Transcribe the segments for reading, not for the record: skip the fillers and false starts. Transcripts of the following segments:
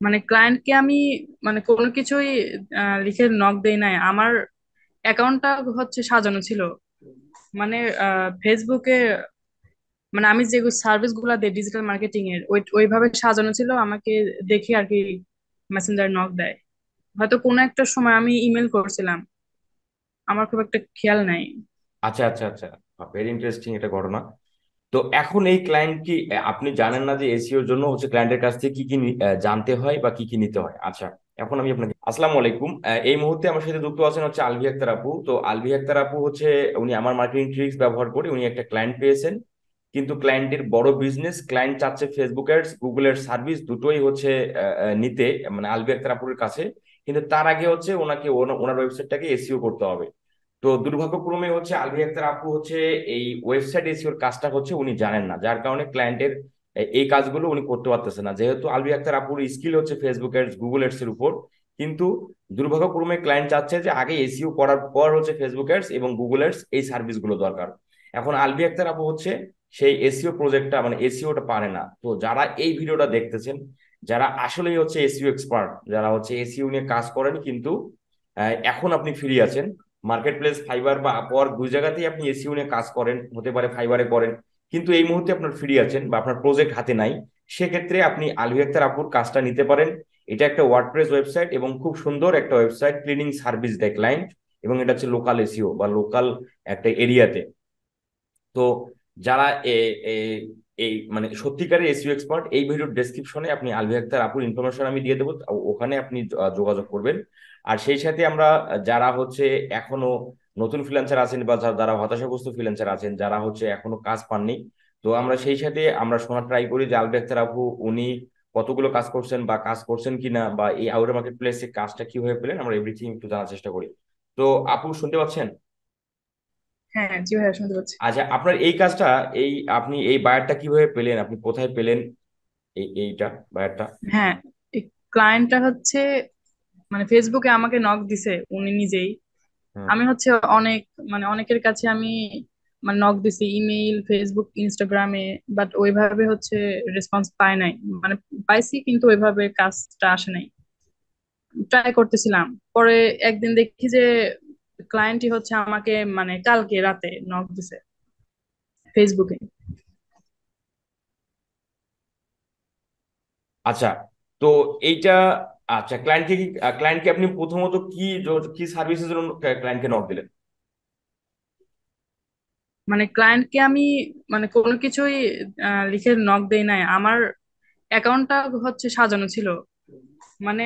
মানে ক্লায়েন্টকে আমি মানে কোনো কিছুই লিখে নক দেই নাই। আমার অ্যাকাউন্টটা হচ্ছে সাজানো ছিল মানে ফেসবুকে, মানে আমি যে সার্ভিস গুলা দিই ডিজিটাল মার্কেটিং এর ওইভাবে সাজানো ছিল। আমাকে দেখি আর কি মেসেঞ্জার নক দেয়। হয়তো কোনো একটা সময় আমি ইমেল করছিলাম, আমার খুব একটা খেয়াল নাই। আচ্ছা আচ্ছা আচ্ছা, ভেরি ইন্টারেস্টিং এটা ঘটনা। তো এখন এই ক্লায়েন্ট কি আপনি জানেন না যে এসিওর জন্য হচ্ছে ক্লায়েন্টের কাছ থেকে কি কি জানতে হয় বা কি কি নিতে হয়? আচ্ছা, এখন আমি আপনাকে আসসালামু আলাইকুম। এই মুহূর্তে আমার সাথে যুক্ত আছেন হচ্ছে আলভি আক্তার আপু। তো আলভি আক্তার আপু হচ্ছে উনি আমার মার্কেটিং ট্রিক্স ব্যবহার করে উনি একটা ক্লায়েন্ট পেয়েছেন। কিন্তু ক্লায়েন্টের বড় বিজনেস, ক্লায়েন্ট চাচ্ছে ফেসবুক অ্যাডস গুগলের সার্ভিস দুটোই হচ্ছে নিতে, মানে আলভি আক্তার আপুর কাছে। কিন্তু তার আগে হচ্ছে ওনাকে ওনার ওয়েবসাইটটাকে এসইও করতে হবে। তো দুর্ভাগ্যক্রমে হচ্ছে আলভি আক্তার আপু হচ্ছে এই ওয়েবসাইট এসইওর কাজটা হচ্ছে উনি জানেন না, যার কারণে ক্লায়েন্টের এই কাজগুলো উনি করতে পারতেছে না। যেহেতু আলভি আক্তার আপুর স্কিল হচ্ছে ফেসবুক এডস গুগল এডস এর উপর, কিন্তু দুর্ভাগ্যক্রমে ক্লায়েন্ট চাচ্ছে যে আগে এসইও করার পর হচ্ছে ফেসবুক এডস এবং গুগল এডস এই সার্ভিসগুলো দরকার। এখন আলভি আক্তার আপু হচ্ছে সেই এসইও প্রজেক্টটা মানে এসইওটা পারে না। তো যারা এই ভিডিওটা দেখতেছেন, যারা আসলেই হচ্ছে এসইও এক্সপার্ট, যারা হচ্ছে এসইও নিয়ে কাজ করেন কিন্তু এখন আপনি ফ্রি আছেন, মার্কেট প্লেস ফাইবার বা আপওয়ার্ক দুই জায়গাতেই আপনি এসইও নিয়ে কাজ করেন, হতে পারে ফাইবারে করেন, কিন্তু এই মুহূর্তে আপনার ফ্রি আছেন বা আপনার প্রজেক্ট হাতে নাই, সেক্ষেত্রে আপনি আলভি আক্তার আপুর কাজটা নিতে পারেন। এটা একটা ওয়ার্ডপ্রেস ওয়েবসাইট এবং খুব সুন্দর একটা ওয়েবসাইট, ক্লিনিং সার্ভিস দেয় ক্লায়েন্ট, এবং এটা হচ্ছে লোকাল এসইও বা লোকাল একটা এরিয়াতে। তো যারা এই মানে সত্যিকারের এসইও এক্সপার্ট, এই ভিডিওর ডেসক্রিপশনে আপনি আলভি আক্তার আপুর ইনফরমেশন আমি দিয়ে দেবো, ওখানে আপনি যোগাযোগ করবেন। আর সেই সাথে আমরা যারা হচ্ছে এখনো নতুন ফ্রিল্যান্সার আছেন বা যারা হতাশাগ্রস্ত ফ্রিল্যান্সার আছেন, যারা হচ্ছে এখনো কাজ পাননি, তো আমরা সেই সাথে আমরা শোনার ট্রাই করি যে আলভি আক্তার আপু উনি কতগুলো কাজ করছেন বা কাজ করছেন কিনা, বা এই আউটার মার্কেট প্লেসে কাজটা কিভাবে পেলেন, আমরা এভরিথিং একটু জানার চেষ্টা করি। তো আপু শুনতে পাচ্ছেন? হ্যাঁ, জি ভাইয়া, শুনতে পাচ্ছি। আচ্ছা, আপনার এই কাজটা, এই আপনি এই বায়ারটা কিভাবে পেলেন, আপনি কোথায় পেলেন এইটা বায়ারটা? হ্যাঁ, এই ক্লায়েন্টটা হচ্ছে মানে ফেসবুকে আমাকে নক দিছে উনি নিজেই। হুম। আমি হচ্ছে অনেক মানে অনেকের কাছে আমি মানে নক দিছি, ইমেইল, ফেসবুক, ইনস্টাগ্রামে, বাট ওইভাবে হচ্ছে রেসপন্স পাই নাই। মানে পাইছি কিন্তু ওইভাবে কাজটা আসে নাই। ট্রাই করতেছিলাম, পরে একদিন দেখি যে ক্লায়েন্টই হচ্ছে আমাকে মানে কালকে রাতে নক দিছে ফেসবুকে। আচ্ছা, তো এইটা, আচ্ছা ক্লায়েন্টকে কি, ক্লায়েন্টকে আপনি প্রথমত কি কি সার্ভিসের জন্য ক্লায়েন্টকে নক দিলেন? মানে ক্লায়েন্টকে আমি মানে কোনো কিছুই লিখে নক দেই নাই। আমার অ্যাকাউন্টটা হচ্ছে সাজানো ছিল মানে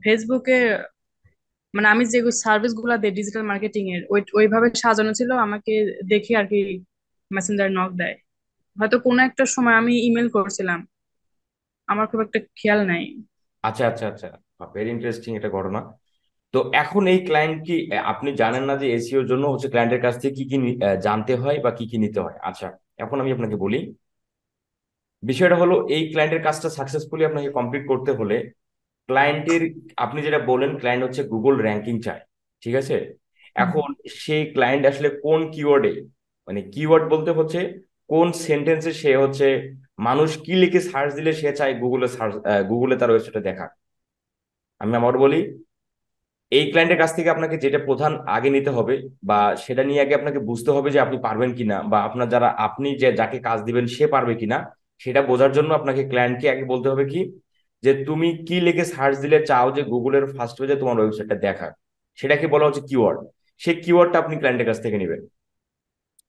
ফেসবুকে, মানে আমি যে সার্ভিস গুলা দিই ডিজিটাল মার্কেটিং এর ওইভাবে সাজানো ছিল। আমাকে দেখি আর কি মেসেঞ্জার নক দেয়। হয়তো কোনো একটা সময় আমি ইমেল করছিলাম, আমার খুব একটা খেয়াল নাই। আচ্ছা আচ্ছা আচ্ছা, ভেরি ইন্টারেস্টিং এটা ঘটনা। তো এখন এই ক্লায়েন্ট কি আপনি জানেন না যে এসইওর জন্য হচ্ছে ক্লায়েন্টের কাছ থেকে কি কি জানতে হয় বা কি কি নিতে হয়? আচ্ছা, এখন আমি আপনাকে বলি। বিষয়টা হলো এই ক্লায়েন্টের কাজটা সাকসেসফুলি আপনাকে কমপ্লিট করতে হলে ক্লায়েন্টের, আপনি যেটা বলেন ক্লায়েন্ট হচ্ছে গুগল র্যাঙ্কিং চায়, ঠিক আছে? হুম। এখন সেই ক্লায়েন্ট আসলে কোন কিওয়ার্ডে, মানে কিওয়ার্ড বলতে হচ্ছে কোন সেন্টেন্সে সে হচ্ছে, মানুষ কি লিখে সার্চ দিলে সে চায় গুগলে সার্চ, গুগলে তার ওয়েবসাইটে দেখা। আমি আমার বলি, এই ক্লায়েন্টের কাছ থেকে আপনাকে যেটা প্রধান আগে নিতে হবে বা সেটা নিয়ে আগে আপনাকে বুঝতে হবে যে আপনি পারবেন কিনা, বা আপনার যারা আপনি যে যাকে কাজ দিবেন সে পারবে কিনা, সেটা বোঝার জন্য আপনাকে ক্লায়েন্টকে আগে বলতে হবে কি, যে তুমি কি লিখে সার্চ দিলে চাও যে গুগলের ফার্স্ট পেজে তোমার ওয়েবসাইটটা দেখা, সেটাকে বলা হচ্ছে কিওয়ার্ড। সেই কিওয়ার্ডটা আপনি ক্লায়েন্টের কাছ থেকে নেবেন।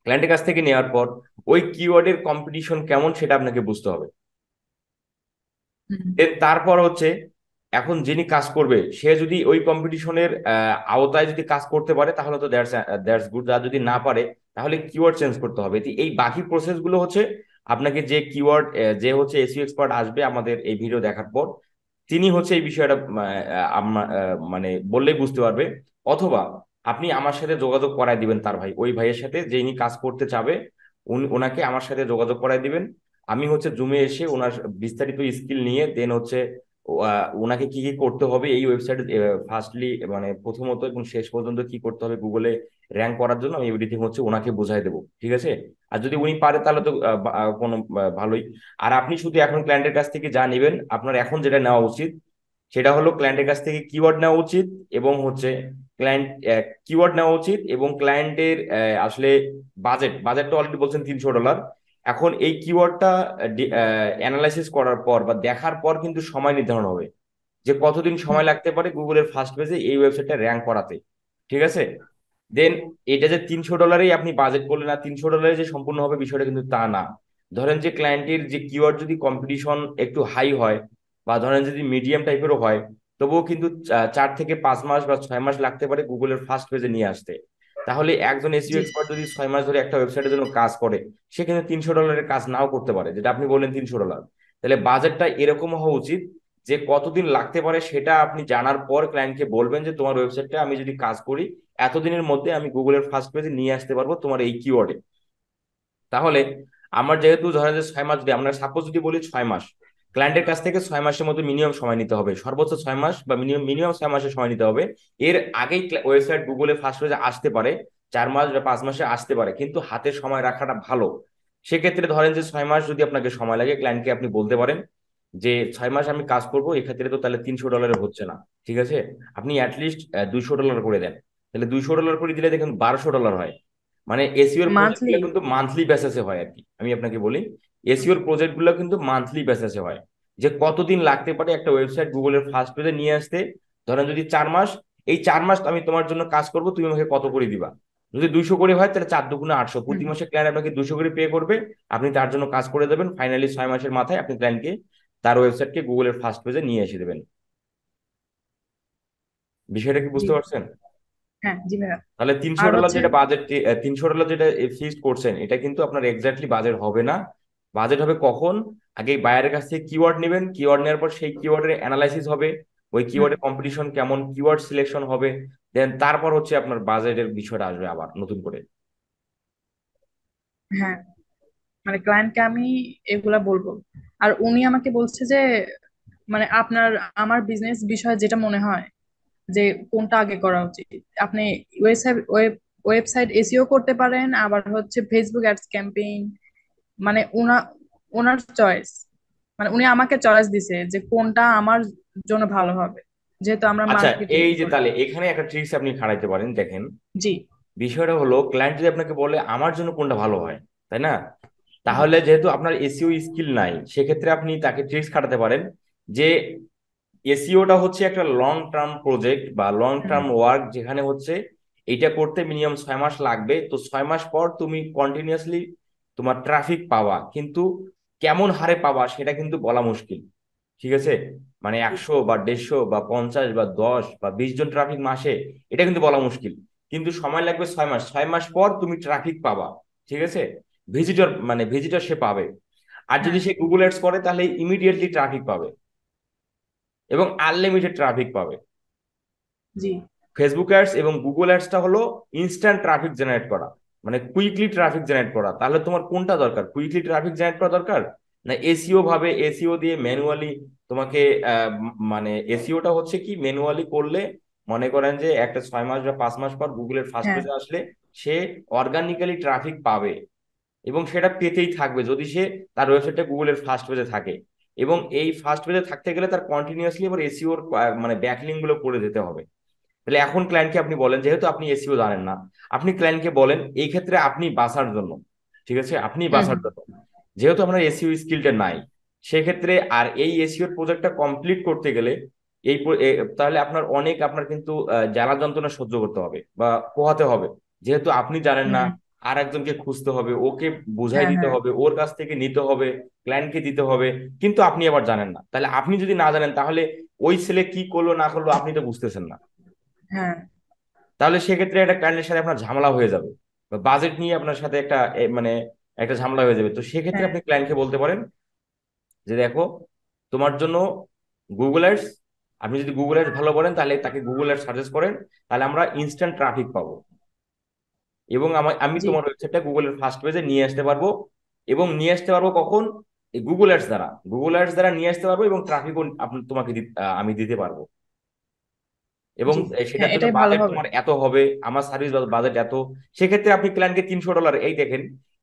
ক্লায়েন্টের কাছ থেকে নেওয়ার পর ওই কিওয়ার্ডের কম্পিটিশন কেমন সেটা আপনাকে বুঝতে হবে। হুম। দেন তারপর হচ্ছে, এখন যিনি কাজ করবে সে যদি ওই কম্পিটিশনের আওতায় যদি কাজ করতে পারে তাহলে তো দ্যাটস দ্যাটস গুড, আর যদি না পারে তাহলে কিওয়ার্ড চেঞ্জ করতে হবে। তো এই বাকি প্রসেস গুলো হচ্ছে আপনাকে যে কিওয়ার্ড, যে হচ্ছে এসইও এক্সপার্ট আসবে আমাদের এই ভিডিও দেখার পর, তিনি হচ্ছে এই বিষয়টা মানে বললেই বুঝতে পারবে। অথবা আপনি আমার সাথে যোগাযোগ করায় দিবেন তার ভাই, ওই ভাইয়ের সাথে যিনি কাজ করতে চাবে, ওনাকে আমার সাথে যোগাযোগ করায় দিবেন। আমি হচ্ছে জুমে এসে ওনার বিস্তারিত স্কিল নিয়ে দেন হচ্ছে ওনাকে কি কি করতে হবে এই ওয়েবসাইটে, ফার্স্টলি মানে প্রথমত এবং শেষ পর্যন্ত কি করতে হবে গুগলে র্যাঙ্ক করার জন্য, আমি এভরিথিং হচ্ছে ওনাকে বোঝাই দেবো, ঠিক আছে? আর যদি উনি পারে তাহলে তো কোনো ভালোই। আর আপনি শুধু এখন ক্লায়েন্টের কাছ থেকে যা নেবেন, আপনার এখন যেটা নেওয়া উচিত সেটা হলো ক্লায়েন্টের কাছ থেকে কিওয়ার্ড নেওয়া উচিত, এবং হচ্ছে ক্লায়েন্ট কিওয়ার্ড নেওয়া উচিত, এবং ক্লায়েন্টের আসলে বাজেটটা অলরেডি বলছেন $300। এখন এই কিওয়ার্ডটা অ্যানালাইসিস করার পর বা দেখার পর কিন্তু সময় নির্ধারণ হবে যে কতদিন হুম। সময় লাগতে পারে গুগলের ফার্স্ট পেজে এই ওয়েবসাইটটা র্যাঙ্ক করাতে। ঠিক আছে? দেন এটা যে $300 আপনি বাজেট করলেন, না $300 যে সম্পূর্ণ হবে বিষয়টা কিন্তু তা না। ধরেন যে ক্লায়েন্টের যে কিওয়ার্ড যদি কম্পিটিশন একটু হাই হয়, বা ধরেন যদি মিডিয়াম টাইপেরও হয়, তবুও কিন্তু 4 থেকে 5 মাস বা 6 মাস লাগতে পারে গুগলের ফার্স্ট পেজে নিয়ে আসতে। তাহলে একজন এসইও জি। এক্সপার্ট যদি 6 মাস ধরে একটা ওয়েবসাইটের জন্য কাজ করে, সে কিন্তু $300 কাজ নাও করতে পারে, যেটা আপনি বললেন $300। তাহলে বাজেটটা এরকম হওয়া উচিত যে কতদিন লাগতে পারে সেটা আপনি জানার পর ক্লায়েন্টকে বলবেন যে তোমার ওয়েবসাইটটা আমি যদি কাজ করি এতদিনের মধ্যে আমি গুগলের ফার্স্ট পেজে নিয়ে আসতে পারবো তোমার এই কিওয়ার্ডে। তাহলে আমার যেহেতু ধরেন যে 6 মাস, যদি আমরা সাপোজ যদি বলি 6 মাস, ক্লায়েন্টের কাছ থেকে 6 মাসের মতো মিনিমাম সময় নিতে হবে, সর্বোচ্চ 6 মাস বা মিনিমাম মিনিমাম 6 মাসের সময় নিতে হবে। এর আগেই ওয়েবসাইট গুগলে ফার্স্ট পেজে আসতে পারে, 4 মাস বা 5 মাসে আসতে পারে, কিন্তু হাতে সময় রাখাটা ভালো। সেক্ষেত্রে ধরেন যে 6 মাস যদি আপনাকে সময় লাগে, ক্লায়েন্টকে আপনি বলতে পারেন যে 6 মাস আমি কাজ করবো, এক্ষেত্রে তো তাহলে $300 হচ্ছে না। ঠিক আছে, আপনি অ্যাটলিস্ট $200 করে দেন। তাহলে $200 করে দিলে দেখুন $1200 হয়। মানে এসইওর প্রজেক্ট মান্থলি। গুলো কিন্তু মান্থলি বেসিসে হয় আর কি, আমি আপনাকে বলি এসইওর প্রজেক্ট গুলো কিন্তু মান্থলি বেসিসে হয়। যে কতদিন লাগতে পারে একটা ওয়েবসাইট গুগলের ফার্স্ট পেজে নিয়ে আসতে। ধরেন যদি 4 মাস, এই 4 মাস আমি তোমার জন্য কাজ করব, তুমি আমাকে কত করে দিবা? যদি 200 করে হয় তাহলে 4 × 2 = 800, প্রতি মাসে ক্লায়েন্ট আপনাকে 200 করে পে করবে, আপনি তার জন্য কাজ করে দেবেন, ফাইনালি 6 মাসের মাথায় আপনি ক্লায়েন্টকে তার ওয়েবসাইটকে গুগলের ফার্স্ট পেজে নিয়ে এসে দেবেন। বিষয়টা কি জি। বুঝতে পারছেন? হ্যাঁ, জি ভাইয়া। তাহলে তিনশো আর ডলার হচ্ছে। যেটা বাজেট, $300 যেটা ফিক্সড করছেন, এটা কিন্তু আপনার এক্স্যাক্টলি বাজেট হবে না। বাজেট হবে কখন? আগে বায়ারের কাছ থেকে কিওয়ার্ড নেবেন, কিওয়ার্ড নেওয়ার পর সেই কিওয়ার্ডের অ্যানালাইসিস হবে, ওই হুম। কিওয়ার্ডের কম্পিটিশন কেমন, কিওয়ার্ড সিলেকশন হবে, দেন তারপর হচ্ছে আপনার বাজেটের বিষয়টা আসবে আবার নতুন করে। হ্যাঁ, মানে ক্লায়েন্টকে আমি এগুলা বলবো। আর উনি আমাকে বলছে যে মানে আপনার আমার বিজনেস বিষয়ে যেটা মনে হয় যে কোনটা আগে করা উচিত। আপনি ওয়েবসাইট ওয়েবসাইট এসইও করতে পারেন, আবার হচ্ছে ফেসবুক অ্যাডস ক্যাম্পেইন। মানে ওনার চয়েস। মানে উনি আমাকে চয়েস দিছে যে কোনটা আমার জন্য ভালো হবে, যেহেতু আমরা আচ্ছা, মার্কেটিং এই যে করি। তাহলে এখানে একটা ট্রিক্স আপনি খাটাইতে পারেন, দেখেন জি। বিষয়টা হলো ক্লায়েন্ট যদি আপনাকে বলে আমার জন্য কোনটা ভালো হয়, তাই না? জি। তাহলে যেহেতু আপনার এসইও স্কিল নাই, সেক্ষেত্রে আপনি তাকে ট্রিক্স খাটাতে পারেন যে এসইওটা হচ্ছে একটা লং টার্ম প্রজেক্ট বা লং হুম। টার্ম ওয়ার্ক, যেখানে হচ্ছে এটা করতে মিনিমাম 6 মাস লাগবে। তো 6 মাস পর তুমি কন্টিনিউয়াসলি তোমার ট্রাফিক পাওয়া, কিন্তু কেমন হারে পাওয়া সেটা কিন্তু বলা মুশকিল। ঠিক আছে, মানে 100 বা 150 বা 10 বা 20 জন ট্রাফিক মাসে, এটা কিন্তু বলা মুশকিল। কিন্তু সময় লাগবে 6 মাস, 6 মাস পর তুমি ট্রাফিক পাবা। ঠিক আছে, ভিজিটর মানে ভিজিটর সে পাবে। আর যদি হ্যাঁ। সে গুগল অ্যাডস করে তাহলে ইমিডিয়েটলি ট্রাফিক পাবে, এবং আনলিমিটেড ট্রাফিক পাবে। জি। ফেসবুক অ্যাডস এবং গুগল অ্যাডসটা হলো ইনস্ট্যান্ট ট্রাফিক জেনারেট করা, মানে কুইকলি ট্রাফিক জেনারেট করা। তাহলে তোমার কোনটা দরকার, কুইকলি ট্রাফিক জেনারেট করা দরকার, না এসইও ভাবে এসইও দিয়ে ম্যানুয়ালি তোমাকে মানে এসইওটা হচ্ছে কি ম্যানুয়ালি করলে, মনে করেন যে একটা 6 মাস বা 5 মাস পর গুগলের ফার্স্ট হ্যাঁ। পেজে আসলে সে অর্গানিক্যালি ট্রাফিক পাবে, এবং সেটা পেতেই থাকবে যদি সে তার ওয়েবসাইটটা গুগলের ফার্স্ট পেজে থাকে। এবং এই ফার্স্ট পেজে থাকতে গেলে তার কন্টিনিউয়াসলি আবার এসইওর মানে ব্যাকলিঙ্ক গুলো করে যেতে হবে। তাহলে এখন ক্লায়েন্টকে আপনি বলেন, যেহেতু আপনি এসইও জানেন না, আপনি ক্লায়েন্টকে বলেন এই ক্ষেত্রে আপনি বাঁচার জন্য, ঠিক আছে, আপনি হুম। বাঁচার হুম। জন্য, যেহেতু আপনার এসইও স্কিলটা নাই, সেক্ষেত্রে আর এই এসইওর প্রজেক্টটা কমপ্লিট করতে গেলে তাহলে আপনার অনেক আপনার কিন্তু জ্বালা যন্ত্রণা সহ্য করতে হবে বা পোহাতে হবে। যেহেতু আপনি জানেন না, হুম। আর একজনকে খুঁজতে হবে, ওকে বুঝাই হ্যাঁ, দিতে হ্যাঁ। হবে, ওর কাছ থেকে নিতে হবে, ক্লায়েন্টকে দিতে হবে, কিন্তু আপনি আবার জানেন না। তাহলে আপনি যদি না জানেন তাহলে ওই ছেলে কি করলো না করলো আপনি তো বুঝতেছেন না। হ্যাঁ। তাহলে সেক্ষেত্রে একটা ক্লায়েন্টের সাথে আপনার ঝামেলা হয়ে যাবে, বাজেট নিয়ে আপনার সাথে একটা মানে একটা ঝামেলা হয়ে যাবে। তো সেক্ষেত্রে হ্যাঁ। আপনি ক্লায়েন্টকে বলতে পারেন যে দেখো তোমার জন্য গুগল অ্যাডস, আপনি যদি গুগল অ্যাডস ভালো বলেন তাহলে তাকে গুগল অ্যাডস সাজেস্ট করেন, তাহলে আমরা ইনস্ট্যান্ট ট্রাফিক পাবো, এবং আমি জি। তোমার ওয়েবসাইটটা গুগলের ফার্স্ট পেজে নিয়ে আসতে পারবো। এবং নিয়ে আসতে পারবো কখন? এই গুগল অ্যাডস দ্বারা, গুগল অ্যাডস দ্বারা নিয়ে আসতে পারবো, এবং ট্রাফিকও তোমাকে আমি দিতে পারবো। এবং জি। হ্যাঁ, সেটার জন্য এটাই ভালো বাজেট হবে। তোমার এত হবে, আমার সার্ভিস বাজেট এত। সেক্ষেত্রে আপনি ক্লায়েন্টকে $300, এই দেখেন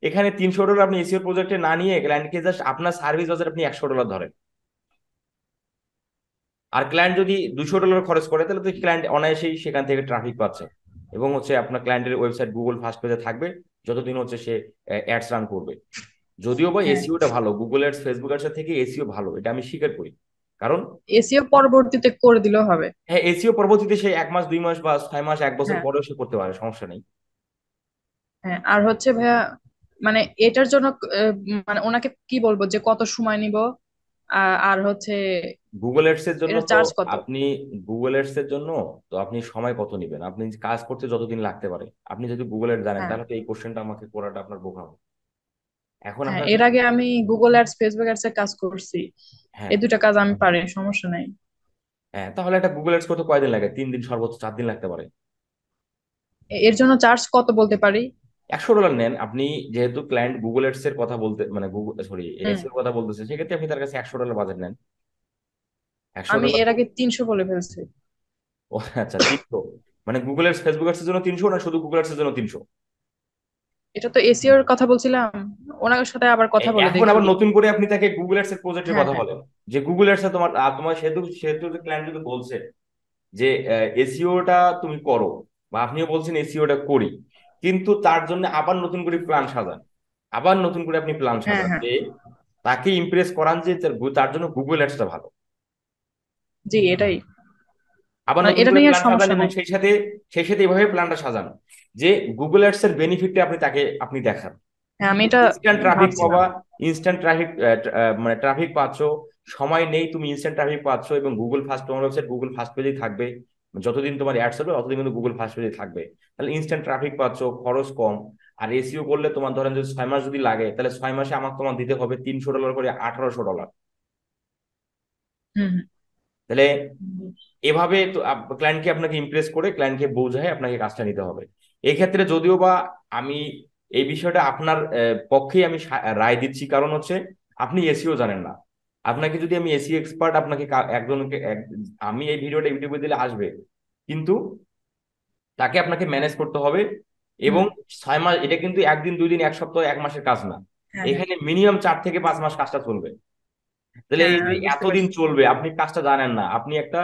এখানে $300 আপনি এসিও প্রজেক্টে না নিয়ে ক্লায়েন্টকে জাস্ট আপনার সার্ভিস বাজেট আপনি $100 ধরেন। আর ক্লায়েন্ট যদি $200 খরচ করে তাহলে তো ক্লায়েন্ট অনায়াসেই সেখান থেকে ট্রাফিক পাচ্ছে, এবং হচ্ছে আপনার ক্লায়েন্টের ওয়েবসাইট গুগল ফার্স্ট পেজে থাকবে যতদিন হচ্ছে সে অ্যাডস রান করবে। যদিও বা হ্যাঁ, এসইওটা ভালো, গুগল অ্যাডস ফেসবুক অ্যাডস থেকে এসইও ভালো, এটা আমি স্বীকার করি। কারণ এসিও পরবর্তীতে করে দিলেও হবে। হ্যাঁ, এসইও পরবর্তীতে সে 1 মাস 2 মাস বা 6 মাস 1 বছর হ্যাঁ, পরেও সে করতে পারে, সমস্যা নেই। হ্যাঁ। আর হচ্ছে ভাইয়া, মানে এটার জন্য মানে ওনাকে কি বলবো যে কত সময় নিব, আর হচ্ছে গুগল অ্যাডস এর জন্য এটার তো চার্জ কত? আপনি গুগল অ্যাডস এর জন্য তো আপনি সময় কত নেবেন, আপনি কাজ করতে যতদিন লাগতে পারে, আপনি যদি গুগল অ্যাড জানেন হ্যাঁ, তাহলে তো এই কোশ্চেনটা আমাকে করাটা আপনার বোকামো। এখন হ্যাঁ। আপনার এর কাছে, আগে আমি গুগল অ্যাডস, ফেসবুক অ্যাডস এর কাজ করছি। হ্যাঁ, এই দুটা কাজ আমি পারি, সমস্যা নাই। হ্যাঁ, তাহলে একটা গুগল অ্যাডস করতে কয়দিন লাগে? 3 দিন, সর্বোচ্চ 4 দিন লাগতে পারে। এর জন্য চার্জ কত বলতে পারি? $100 নেন আপনি, যেহেতু ক্লায়েন্ট গুগল অ্যাডস এর কথা বলতে, মানে গুগল সরি হুম। এসইও এর কথা বলতেছে, সেক্ষেত্রে আপনি তার কাছে $100 বাজেট নেন। একশো আমি ডলার এর আগে 300 বলে ফেলছি। ও আচ্ছা, 300। মানে গুগল অ্যাডস ফেসবুক অ্যাডস এর জন্য 300, না শুধু গুগল অ্যাডস এর জন্য 300? এটা তো এসিওর কথা বলছিলাম, ওনার সাথে আবার কথা বলে এখন দেখি। আবার নতুন করে আপনি তাকে গুগল অ্যাডস এর প্রজেক্টের হ্যাঁ, কথা হ্যাঁ, বলেন, যে গুগল অ্যাডস তোমার তোমার সেহেতু সেহেতু ক্লায়েন্ট যদি বলছে যে এসইওটা তুমি করো, বা আপনিও বলছেন এসইওটা করি, কিন্তু তার জন্য আবার নতুন করে প্ল্যান সাজান, আবার নতুন করে আপনি প্ল্যান হ্যাঁ, সাজান হ্যাঁ। যে তাকে ইমপ্রেস করান যে তার জন্য গুগল অ্যাডসটা ভালো। জি, এটাই। আবার মানে নতুন এটা করে নিয়ে আর প্ল্যান সাজান, সমস্যা এবং নাই। সেই সাথে এইভাবে প্ল্যানটা সাজান যে গুগল অ্যাডস এর বেনিফিটটা আপনি তাকে আপনি দেখান। হ্যাঁ, আমি এটা ইনস্ট্যান্ট ট্রাফিক ভাবছিলাম। পাবা, ইনস্ট্যান্ট ট্রাফিক, মানে ট্রাফিক পাচ্ছ, সময় নেই, তুমি ইনস্ট্যান্ট ট্রাফিক পাচ্ছ, এবং গুগল ফার্স্ট, তোমার ওয়েবসাইট গুগল ফার্স্ট পেজেই থাকবে, যতদিন তোমার অ্যাডস হবে ততদিন কিন্তু গুগল ফার্স্ট পেজে থাকবে। তাহলে ইনস্ট্যান্ট ট্রাফিক পাচ্ছ, খরচ কম। আর এসইও করলে তোমার ধরেন যদি 6 মাস যদি লাগে, তাহলে 6 মাসে আমাকে তোমার দিতে হবে $300 করে, $1800। হুম, তাহলে হুম। এভাবে তো ক্লায়েন্টকে আপনাকে ইমপ্রেস করে, ক্লায়েন্টকে বোঝায় আপনাকে কাজটা নিতে হবে। এই ক্ষেত্রে যদিও বা আমি এই বিষয়টা আপনার পক্ষেই আমি রায় দিচ্ছি, কারণ হচ্ছে আপনি এসিও জানেন না। আপনাকে যদি আমি এসি এক্সপার্ট, আপনাকে একজনকে আমি এই ভিডিওটা ইউটিউবে দিলে আসবে, কিন্তু তাকে আপনাকে ম্যানেজ করতে হবে। হুম। এবং 6 মাস, এটা কিন্তু একদিন 2 দিন 1 সপ্তাহ 1 মাসের কাজ না, হ্যাঁ, হ্যাঁ, এখানে মিনিমাম 4 থেকে 5 মাস কাজটা চলবে। তাহলে হ্যাঁ, এই যে আমি বুঝতে এতদিন পারছি। চলবে, আপনি কাজটা জানেন না, আপনি একটা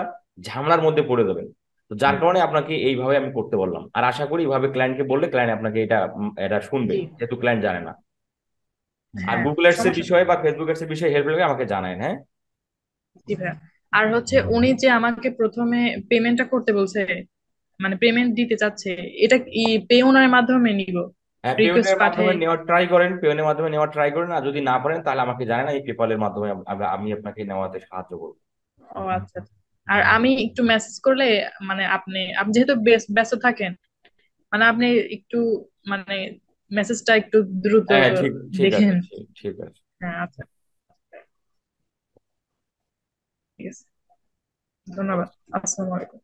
ঝামেলার মধ্যে পড়ে যাবেন। তো যার হুম। কারণে আপনাকে এইভাবে আমি করতে বললাম, আর আশা করি এইভাবে ক্লায়েন্টকে বললে ক্লায়েন্ট আপনাকে এটা শুনবে, জি। যেহেতু ক্লায়েন্ট জানে না। আর হ্যাঁ, গুগল অ্যাডস এর সমস্যা নেই। বিষয়ে বা ফেসবুক অ্যাডস এর বিষয়ে হেল্প লাগলে আমাকে জানাবেন, হ্যাঁ। জি ভাইয়া। আর হচ্ছে উনি যে আমাকে প্রথমে পেমেন্টটা করতে বলছে, মানে পেমেন্ট দিতে চাচ্ছে, এটা কি পেওনার মাধ্যমে নিব? হ্যাঁ, রিকোয়েস্ট পেমেন্টের মাধ্যমে পাঠাই? নেওয়ার ট্রাই করেন, পেমেন্টের মাধ্যমে নেওয়ার ট্রাই করেন, আর যদি না পারেন তাহলে আমাকে জানেন, এই পেপালের মাধ্যমে আমি আপনাকে নেওয়াতে সাহায্য করবো। ও আচ্ছা, আচ্ছা। আর আমি একটু মেসেজ করলে, মানে আপনি আপনি যেহেতু ব্যস্ত থাকেন, মানে আপনি একটু, মানে মেসেজটা একটু দ্রুত হ্যাঁ, ঠিক ঠিক আছে, দেখেন। ঠিক ঠিক আছে। হ্যাঁ, আচ্ছা, ঠিক আছে। ধন্যবাদ। আসসালামু আলাইকুম।